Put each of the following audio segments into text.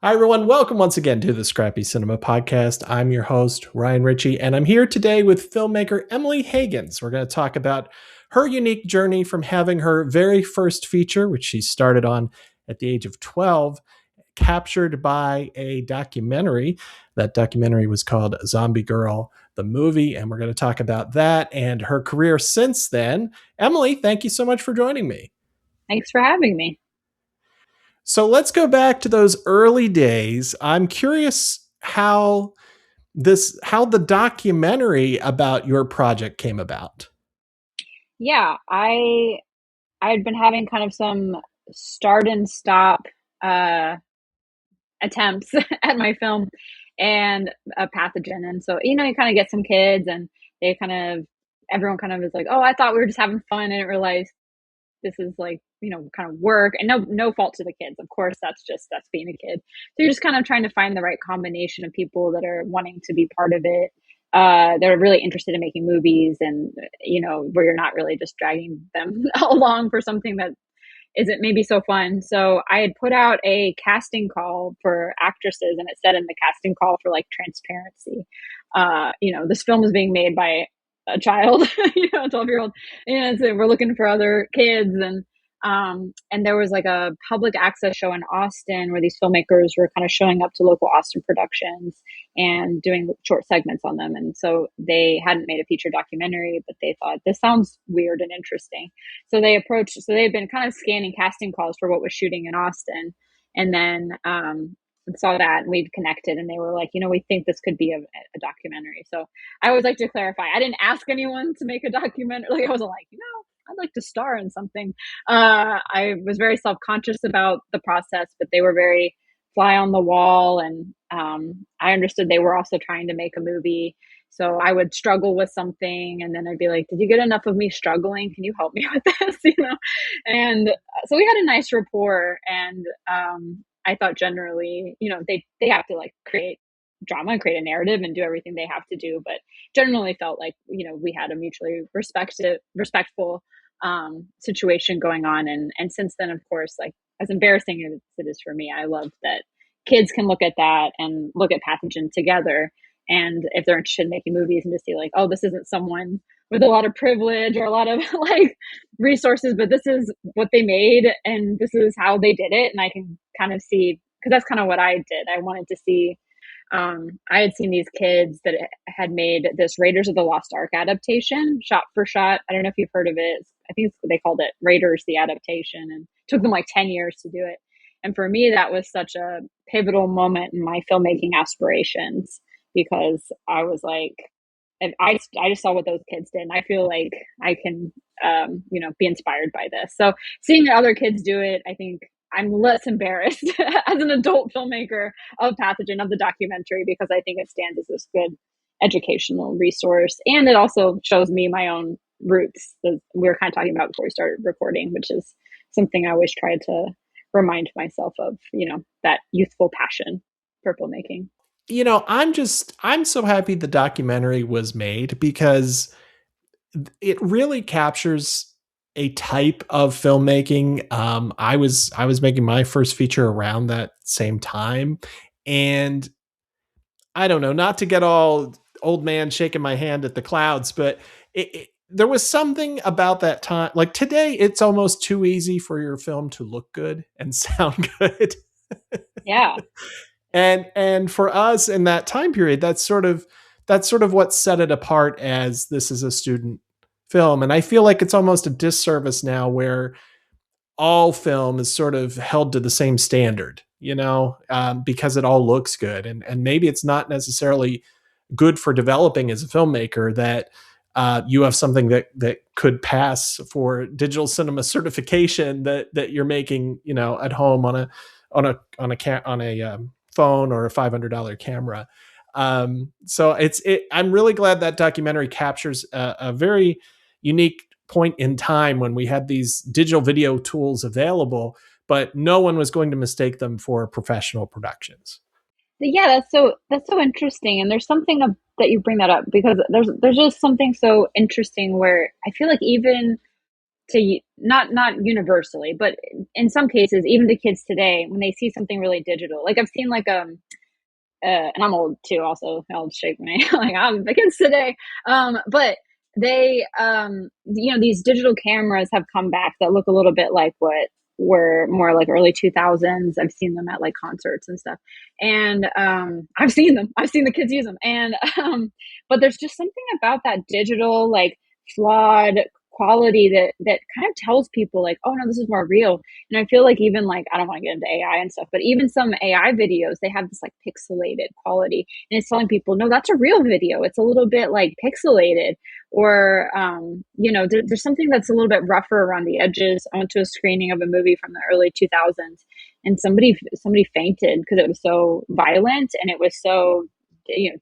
Hi, everyone. Welcome once again to the Scrappy Cinema Podcast. I'm your host, Ryan Ritchie, and I'm here today with filmmaker Emily Hagins. We're going to talk about her unique journey from having her very first feature, which she started on at the age of 12, captured by a documentary. That documentary was called Zombie Girl, the movie, and we're going to talk about that and her career since then. Emily, thank you so much for joining me. Thanks for having me. So let's go back to those early days. I'm curious how the documentary about your project came about. Yeah, I had been having kind of some start and stop uh attempts at my film and a pathogen. And so, you kind of get some kids and they kind of everyone kind of is like, "Oh, I thought we were just having fun." I didn't realize this is like, kind of work, and no fault to the kids. Of course, that's being a kid. So you're just kind of trying to find the right combination of people that are wanting to be part of it. They're really interested in making movies, and where you're not really just dragging them along for something that isn't maybe so fun. So I had put out a casting call for actresses, and it said in the casting call for like transparency. This film is being made by a child, a 12-year-old, and so we're looking for other kids. And there was like a public access show in Austin where these filmmakers were kind of showing up to local Austin productions and doing short segments on them. And so they hadn't made a feature documentary, but they thought this sounds weird and interesting. So they had been kind of scanning casting calls for what was shooting in Austin. And then saw that, and we'd connected, and they were like, we think this could be a documentary. So I always like to clarify, I didn't ask anyone to make a documentary. Like, I wasn't like, I'd like to star in something. I was very self-conscious about the process, but they were very fly on the wall. And I understood they were also trying to make a movie. So I would struggle with something, and then I'd be like, did you get enough of me struggling? Can you help me with this? And so we had a nice rapport. And I thought generally, they have to like create drama and create a narrative and do everything they have to do, but generally felt like, we had a mutually respectful situation going on. And since then, of course, like, as embarrassing as it is for me, I love that kids can look at that and look at Pathogen together. And if they're interested in making movies, and to see like, oh, this isn't someone with a lot of privilege or a lot of like resources, but this is what they made and this is how they did it. And I can kind of see, because that's kind of what I did. I wanted to see, I had seen these kids that had made this Raiders of the Lost Ark adaptation, shot for shot. I don't know if you've heard of it. I think they called it Raiders the adaptation, and it took them like 10 years to do it. And for me, that was such a pivotal moment in my filmmaking aspirations, because I was like, and I just saw what those kids did, and I feel like I can, be inspired by this. So seeing other kids do it, I think I'm less embarrassed as an adult filmmaker of Pathogen, of the documentary, because I think it stands as this good educational resource. And it also shows me my own roots that we were kind of talking about before we started recording, which is something I always try to remind myself of, that youthful passion for filmmaking. I'm so happy the documentary was made because it really captures a type of filmmaking. I was making my first feature around that same time, and I don't know, not to get all old man shaking my hand at the clouds, but there was something about that time. Like today, it's almost too easy for your film to look good and sound good. Yeah. And for us in that time period, that's sort of what set it apart as this is a student film. And I feel like it's almost a disservice now where all film is sort of held to the same standard, because it all looks good. And maybe it's not necessarily good for developing as a filmmaker that you have something that could pass for digital cinema certification that you're making, at home on a phone or a $500 camera. So I'm really glad that documentary captures a very unique point in time when we had these digital video tools available, but no one was going to mistake them for professional productions. Yeah, that's so interesting, and there's something that you bring that up, because there's just something so interesting where I feel like even to not universally, but in some cases, even to kids today, when they see something really digital, like I've seen like and I'm old too, also I'll shake me like I'm the kids today. But they, these digital cameras have come back that look a little bit like what were more like early 2000s. I've seen them at like concerts and stuff. And I've seen them, I've seen the kids use them. And, but there's just something about that digital, like flawed quality that kind of tells people like, oh no, this is more real. And I feel like even like, I don't want to get into AI and stuff, but even some AI videos, they have this like pixelated quality. And it's telling people, no, that's a real video. It's a little bit like pixelated. Or, there's something that's a little bit rougher around the edges. I went to a screening of a movie from the early 2000s, and somebody fainted because it was so violent and it was so,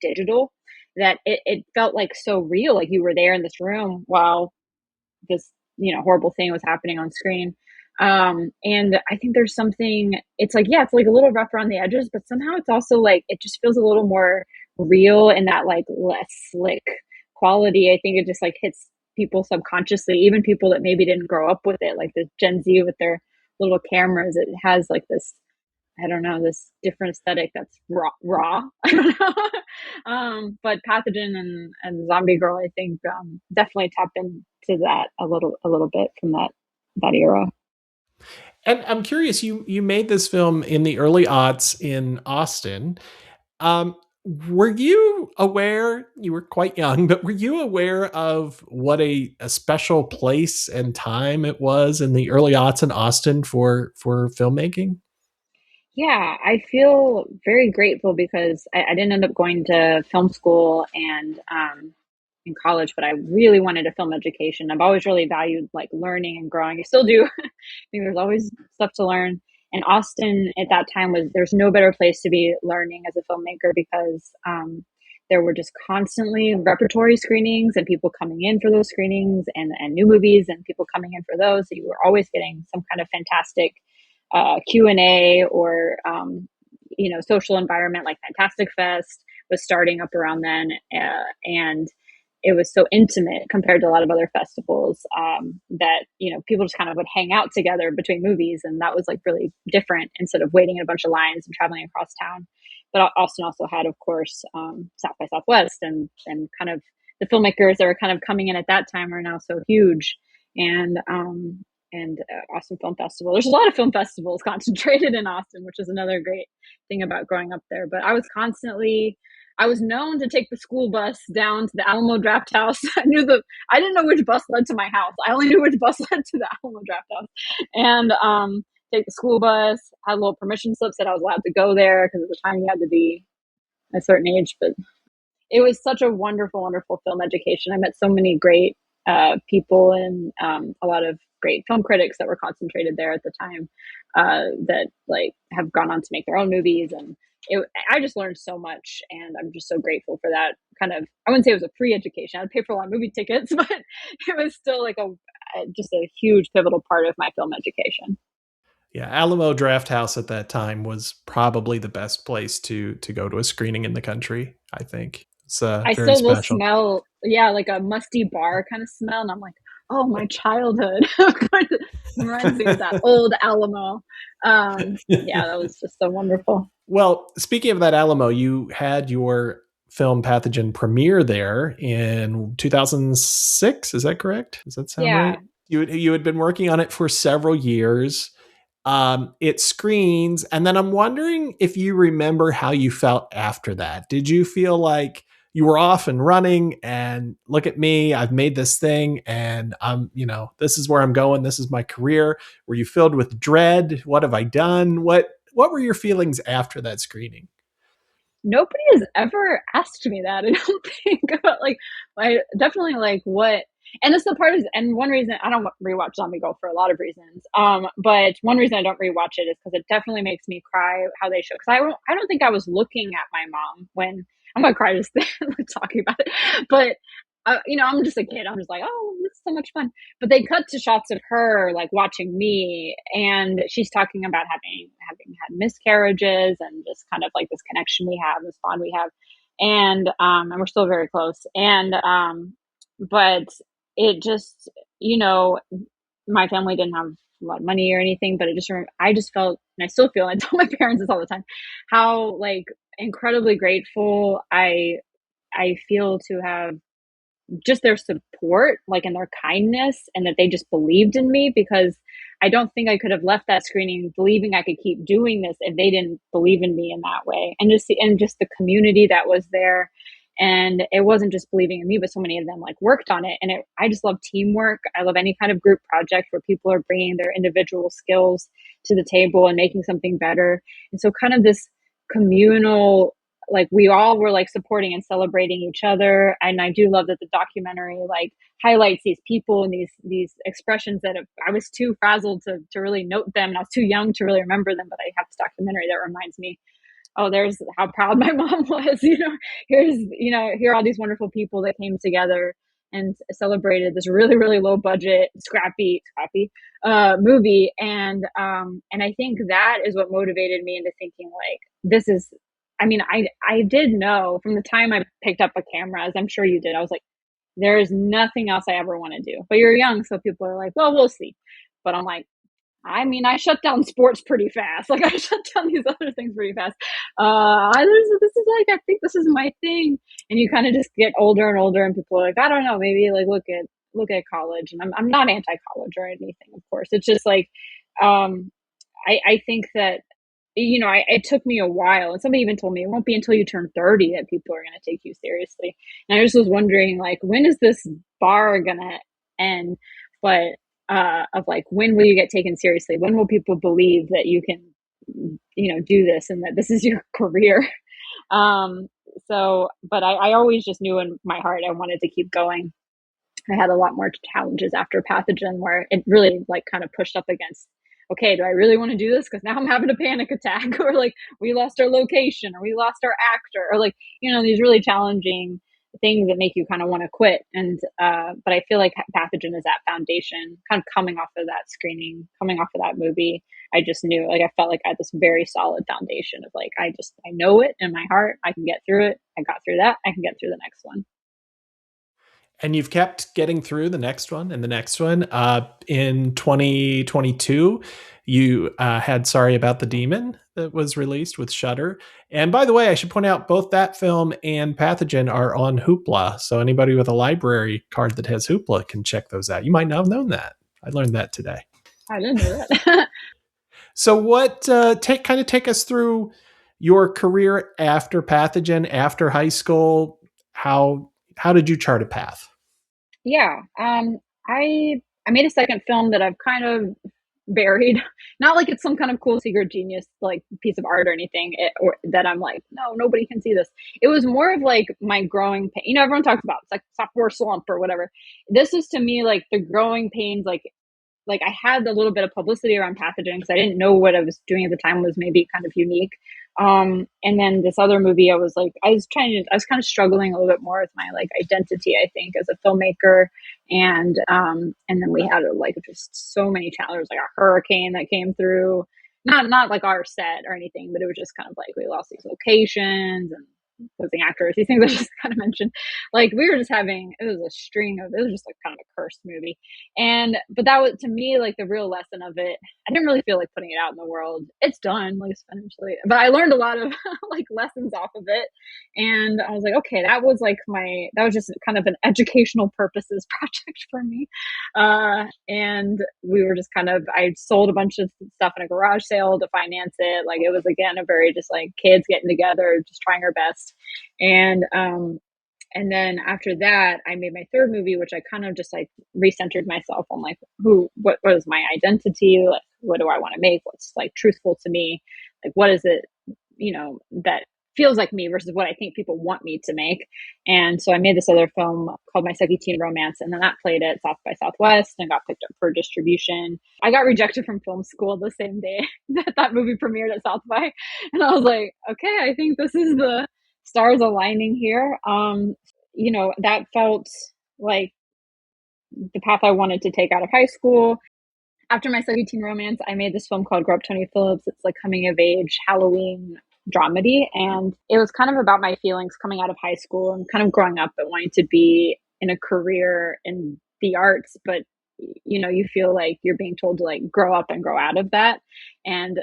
digital, that it felt like so real. Like you were there in this room while this horrible thing was happening on screen. And I think there's something, it's like, yeah, it's like a little rough around the edges, but somehow it's also like it just feels a little more real, and that like less slick quality. I think it just like hits people subconsciously, even people that maybe didn't grow up with it, like the Gen Z with their little cameras. It has like this, I don't know, this different aesthetic that's raw. I don't know. But Pathogen and Zombie Girl, I think, definitely tap into that a little bit from that era. And I'm curious, you made this film in the early aughts in Austin. Um, were you aware, you were quite young, but were you aware of what a special place and time it was in the early aughts in Austin for filmmaking? Yeah, I feel very grateful because I didn't end up going to film school and in college, but I really wanted a film education. I've always really valued like learning and growing. I still do. I think there's always stuff to learn. And Austin at that time there's no better place to be learning as a filmmaker because there were just constantly repertory screenings and people coming in for those screenings and new movies and people coming in for those. So you were always getting some kind of fantastic Q&A or, social environment like Fantastic Fest was starting up around then. And it was so intimate compared to a lot of other festivals that, people just kind of would hang out together between movies. And that was like really different instead of waiting in a bunch of lines and traveling across town. But Austin also had, of course, South by Southwest and kind of the filmmakers that were kind of coming in at that time are now so huge. And Austin Film Festival. There's a lot of film festivals concentrated in Austin, which is another great thing about growing up there. But I was known to take the school bus down to the Alamo Draft House. I didn't know which bus led to my house. I only knew which bus led to the Alamo Draft House. And take the school bus, had little permission slips that I was allowed to go there because at the time you had to be a certain age. But it was such a wonderful, wonderful film education. I met so many great people and a lot of great film critics that were concentrated there at the time that like have gone on to make their own movies. And I just learned so much, and I'm just so grateful for that kind of. I wouldn't say it was a free education. I would pay for a lot of movie tickets, but it was still like just a huge pivotal part of my film education. Yeah, Alamo Draft House at that time was probably the best place to go to a screening in the country, I think. It's I very still will special. smell, yeah, like a musty bar kind of smell, and I'm like, oh, my childhood reminds me of that old Alamo. Yeah, that was just so wonderful. Well, speaking of that Alamo, you had your film Pathogen premiere there in 2006. Is that correct? Does that sound Yeah, right? You had been working on it for several years. It screens, and then I'm wondering if you remember how you felt after that. Did you feel like you were off and running and look at me, I've made this thing and this is where I'm going, this is my career? Were you filled with dread? What have I done? What were your feelings after that screening? nobody has ever asked me that. I don't think about like, I definitely like what, and that's the part is, and one reason I don't rewatch Zombie Girl for a lot of reasons. But one reason I don't rewatch it is because it definitely makes me cry how they show. Because I don't think I was looking at my mom when I'm gonna cry just talking about it. But I'm just a kid. I'm just like, oh, this is so much fun. But they cut to shots of her like watching me, and she's talking about having had miscarriages and just kind of like this connection we have, this bond we have, and we're still very close. And but it just, you know my family didn't have a lot of money or anything, but I just felt, and I still feel, and I tell my parents this all the time, how like incredibly grateful I feel to have just their support, like, and their kindness, and that they just believed in me, because I don't think I could have left that screening believing I could keep doing this if they didn't believe in me in that way. And just the community that was there. And it wasn't just believing in me, but so many of them like worked on it. And I just love teamwork. I love any kind of group project where people are bringing their individual skills to the table and making something better. And so kind of this communal, like we all were like supporting and celebrating each other. And I do love that the documentary like highlights these people and these expressions that I was too frazzled to really note them, and I was too young to really remember them. But I have this documentary that reminds me, oh, there's how proud my mom was. Here are all these wonderful people that came together and celebrated this really, really low budget, scrappy movie. And I think that is what motivated me into thinking like, this is, I mean, I did know from the time I picked up a camera, as I'm sure you did, I was like, there is nothing else I ever want to do. But you're young, so people are like, well, we'll see. But I'm like, I mean, I shut down sports pretty fast. Like I shut down these other things pretty fast. This is like, I think this is my thing. And you kind of just get older and older, and people are like, I don't know, maybe like look at college. And I'm not anti-college or anything, of course. It's just like, I think that, it took me a while, and somebody even told me it won't be until you turn 30 that people are going to take you seriously. And I just was wondering, like, when is this bar going to end? But of like, when will you get taken seriously? When will people believe that you can, do this and that this is your career? Um, but I always just knew in my heart I wanted to keep going. I had a lot more challenges after Pathogen where it really like kind of pushed up against, okay, do I really want to do this? Because now I'm having a panic attack, or like we lost our location, or we lost our actor, or like, these really challenging things that make you kind of want to quit. And but I feel like Pathogen is that foundation, kind of coming off of that screening, coming off of that movie. I just knew, like, I felt like I had this very solid foundation of like, I know it in my heart. I can get through it. I got through that. I can get through the next one. And you've kept getting through the next one and the next one. In 2022, you had Sorry About the Demon that was released with Shudder. And by the way, I should point out both that film and Pathogen are on Hoopla. So anybody with a library card that has Hoopla can check those out. You might not have known that. I learned that today. I didn't know that. So what take us through your career after Pathogen, after high school. How did you chart a path? Yeah. I made a second film that I've kind of buried. Not like it's some kind of cool secret genius like piece of art or anything, or that I'm like, no, nobody can see this. It was more of like my growing pain. Everyone talks about it's like sophomore slump or whatever. This is to me like the growing pains, like I had a little bit of publicity around Pathogen because I didn't know what I was doing at the time was maybe kind of unique. And then this other movie, I was kind of struggling a little bit more with my like identity, I think, as a filmmaker. And then we had like just so many challenges, like a hurricane that came through, not like our set or anything, but it was just kind of like we lost these locations and losing actors, these things I just kind of mentioned. Like we were just having, it was just like kind of a cursed movie. But that was to me like the real lesson of it. I didn't really feel like putting it out in the world. It's done, like essentially, but I learned a lot of like lessons off of it. And I was like, okay, that was just kind of an educational purposes project for me. And we were just I sold a bunch of stuff in a garage sale to finance it. Like it was again a very just like kids getting together, just trying our best. And then after that, I made my third movie, which I kind of just like recentered myself on like what is my identity? Like, what do I want to make? What's like truthful to me? Like, what is it, that feels like me versus what I think people want me to make. And so I made this other film called My Sucky Teen Romance, and then that played at South by Southwest and got picked up for distribution. I got rejected from film school the same day that movie premiered at South by, and I was like, okay, I think this is the stars aligning here. That felt like the path I wanted to take out of high school. After My Sucky Teen Romance, I made this film called Grow Up Tony Phillips. It's like coming of age Halloween dramedy. And it was kind of about my feelings coming out of high school and kind of growing up and wanting to be in a career in the arts, but you feel like you're being told to like grow up and grow out of that. And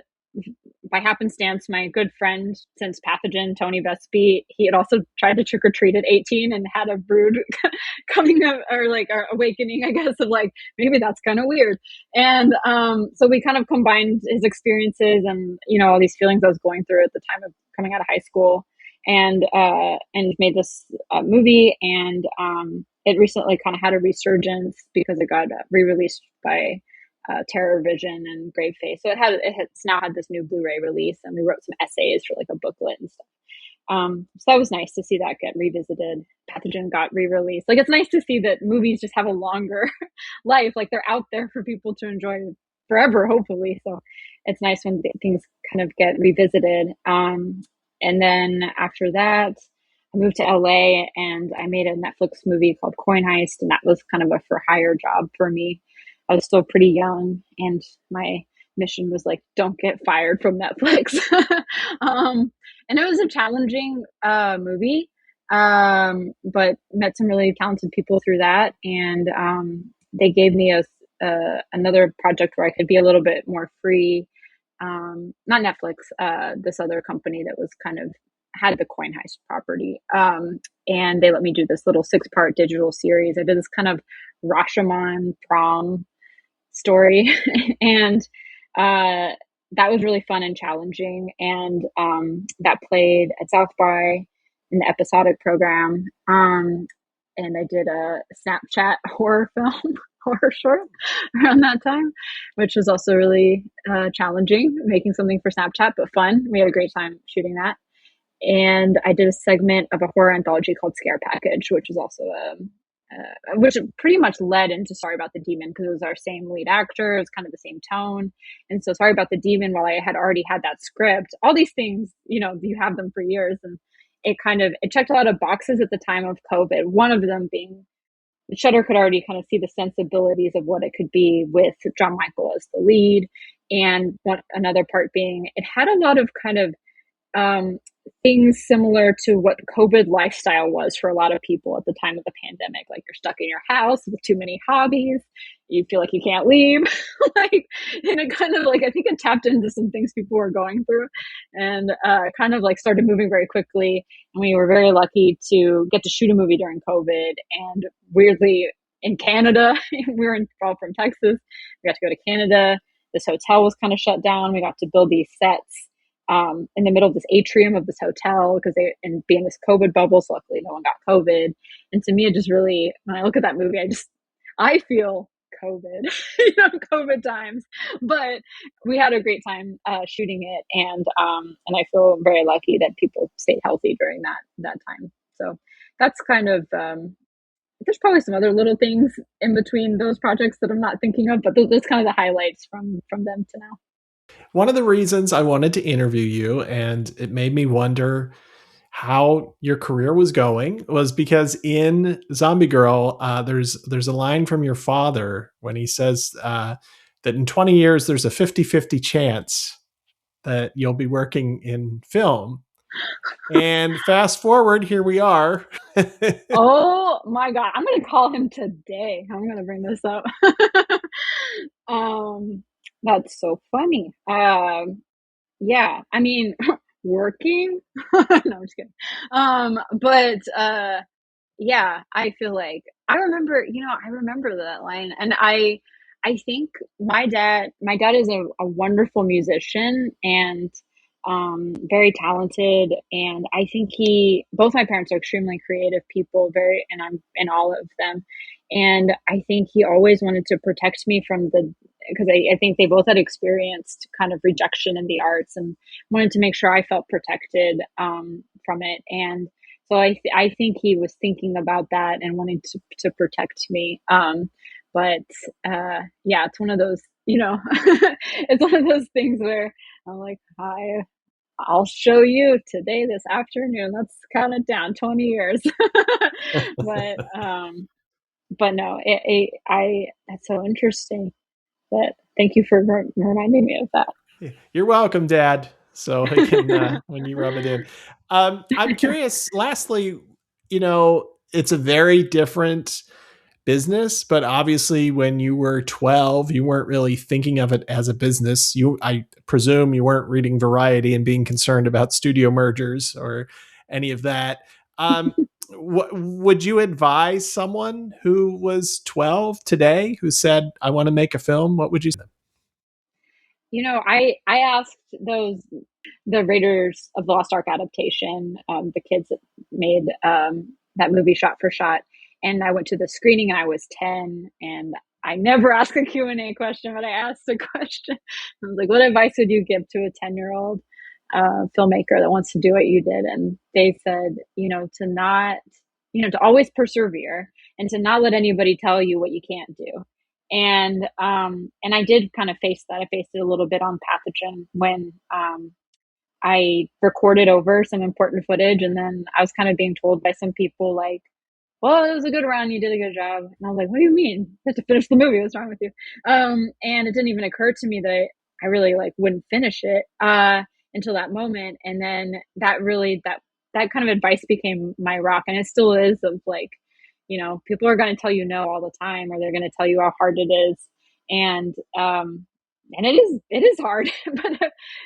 by happenstance, my good friend since Pathogen, Tony Vespi, he had also tried to trick or treat at 18 and had a brood coming up, or like our awakening, I guess, of like, maybe that's kind of weird. And so we kind of combined his experiences and, all these feelings I was going through at the time of coming out of high school, and made this movie. And it recently kind of had a resurgence because it got re-released by Terror Vision and Grave Face. So it's now had this new Blu-ray release, and we wrote some essays for like a booklet and stuff. So that was nice to see that get revisited. Pathogen got re-released. Like, it's nice to see that movies just have a longer life. Like, they're out there for people to enjoy forever, hopefully. So it's nice when things kind of get revisited. And then after that, I moved to LA and I made a Netflix movie called Coin Heist, and that was kind of a for hire job for me. I was still pretty young, and my mission was like, don't get fired from Netflix. And it was a challenging movie, but met some really talented people through that. And they gave me another project where I could be a little bit more free. Not Netflix, this other company that was kind of had the Coin Heist property. And they let me do this little 6-part digital series. I did this kind of Rashomon prom story. And that was really fun and challenging. And that played at South by in the episodic program. And I did a Snapchat horror film, horror short around that time, which was also really challenging, making something for Snapchat, but fun. We had a great time shooting that. And I did a segment of a horror anthology called Scare Package, which is also which pretty much led into Sorry About the Demon, because it was our same lead actor, it was kind of the same tone. And so Sorry About the Demon, while I had already had that script, all these things, you have them for years, and it checked a lot of boxes at the time of COVID. One of them being Shudder could already kind of see the sensibilities of what it could be with John Michael as the lead, and another part being it had a lot of kind of things similar to what COVID lifestyle was for a lot of people at the time of the pandemic. Like, you're stuck in your house with too many hobbies. You feel like you can't leave. Like, and it kind of like, I think it tapped into some things people were going through, and kind of like started moving very quickly. And we were very lucky to get to shoot a movie during COVID. And weirdly, in Canada, we were all from Texas. We got to go to Canada. This hotel was kind of shut down. We got to build these sets in the middle of this atrium of this hotel and be in this COVID bubble. So luckily no one got COVID. And to me, it just really, when I look at that movie, I feel COVID, COVID times, but we had a great time shooting it. And I feel very lucky that people stayed healthy during that time. So that's kind of, there's probably some other little things in between those projects that I'm not thinking of, but those kind of the highlights from them to now. One of the reasons I wanted to interview you, and it made me wonder how your career was going, was because in Zombie Girl, there's a line from your father when he says that in 20 years there's a 50-50 chance that you'll be working in film. And fast forward, here we are. Oh my God. I'm going to call him today. I'm going to bring this up. That's so funny. Yeah, I mean, working. No, I'm just kidding. But yeah, I feel like I remember that line, and I think my dad is a wonderful musician, and very talented. And I think both my parents are extremely creative people, and I'm in all of them. And I think he always wanted to protect me because I think they both had experienced kind of rejection in the arts, and wanted to make sure I felt protected from it. And so I think he was thinking about that and wanting to protect me. But yeah, it's one of those, it's one of those things where I'm like, I'll show you today, this afternoon. Let's count it down, 20 years. but no, that's so interesting. But thank you for reminding me of that. You're welcome, Dad. So I can when you rub it in. I'm curious. Lastly, it's a very different business, but obviously when you were 12, you weren't really thinking of it as a business. I presume you weren't reading Variety and being concerned about studio mergers or any of that. Um, would you advise someone who was 12 today who said, I want to make a film? What would you say? I asked those the Raiders of the Lost Ark adaptation, the kids that made that movie shot for shot, and I went to the screening and I was 10, and I never asked a Q&A question, but I asked a question. I was like, what advice would you give to a 10-year-old filmmaker that wants to do what you did? And they said, to not, to always persevere and to not let anybody tell you what you can't do. And I did kind of face that. I faced it a little bit on Pathogen when I recorded over some important footage, and then I was kind of being told by some people like, well, it was a good run, you did a good job. And I was like, what do you mean? You have to finish the movie. What's wrong with you? And it didn't even occur to me that I really like wouldn't finish it until that moment. And then that kind of advice became my rock, and it still is, of like, people are going to tell you no all the time, or they're going to tell you how hard it is. And it is hard, but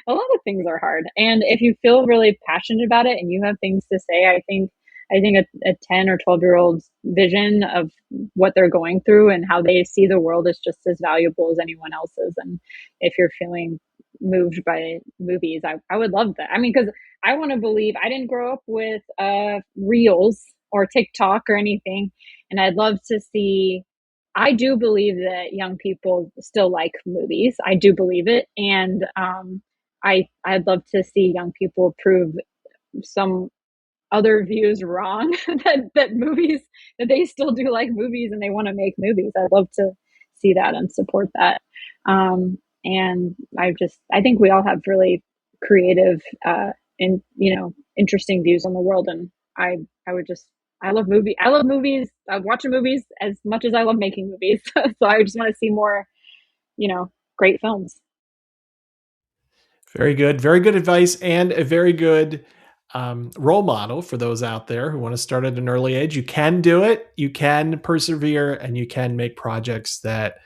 a lot of things are hard. And if you feel really passionate about it and you have things to say, I think a 10 or 12-year-old's vision of what they're going through and how they see the world is just as valuable as anyone else's. And if you're feeling moved by movies, I would love that. I mean, because I want to believe I didn't grow up with Reels or TikTok or anything. And I'd love to see, I do believe that young people still like movies. I do believe it. And I'd love to see young people prove some other views wrong, that movies, that they still do like movies and they want to make movies. I'd love to see that and support that. And I think we all have really creative and interesting views on the world. And I would just, I love movies. I watch movies as much as I love making movies. So I just want to see more, great films. Very good. Very good advice and a very good role model for those out there who want to start at an early age. You can do it, you can persevere, and you can make projects that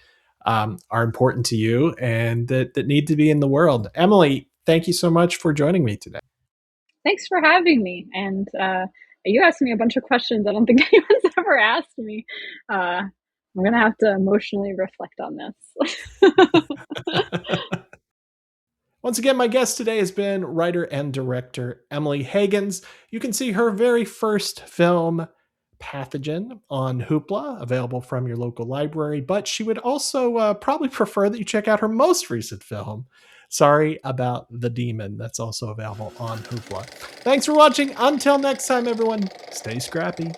are important to you and that need to be in the world. Emily, thank you so much for joining me today. Thanks for having me. And you asked me a bunch of questions I don't think anyone's ever asked me. I'm going to have to emotionally reflect on this. Once again, my guest today has been writer and director Emily Hagins. You can see her very first film, Pathogen, on Hoopla, available from your local library, but she would also probably prefer that you check out her most recent film, Sorry About the Demon. That's also available on Hoopla. Thanks for watching. Until next time, everyone, stay scrappy.